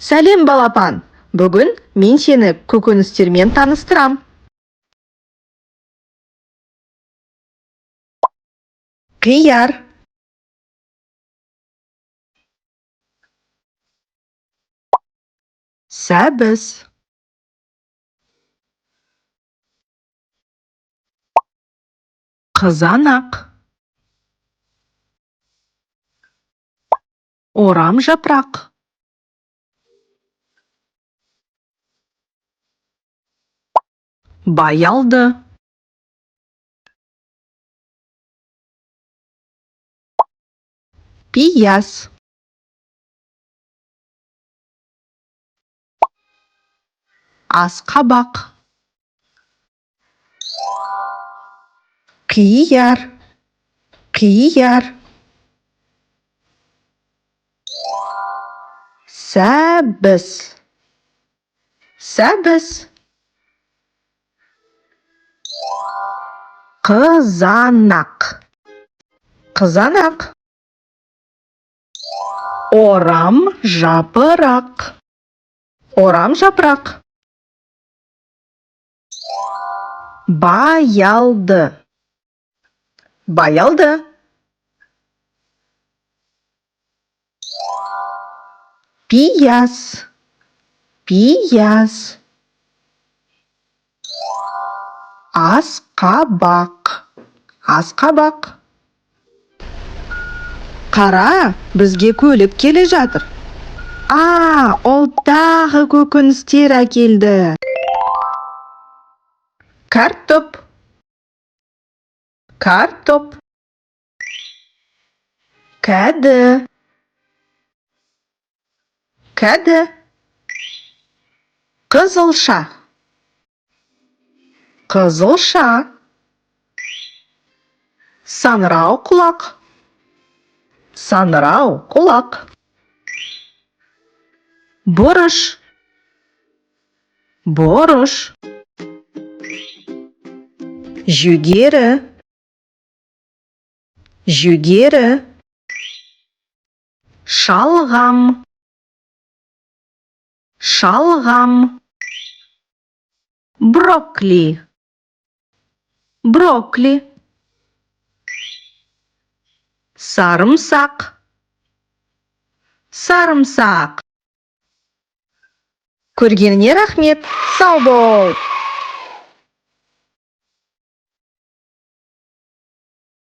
Сәлем, балапан. Бүгін мен сені көкөністермен таныстырам. Қияр, сәбіз, қызанақ, орам жапырақ, баялды, пияз, асқабақ, қияр, сәбіз, қызанақ, орам жапырақ, баялды, пияз, асқабақ. Қара, бізге көлік келе жатыр. Ол тағы көкөністер әкелді. Картоп, кәді, қызылша, саңырау құлақ, бұрыш, жүгері, шалғам, брокколи, сарымсақ. Көргеніңе рахмет, сау бол!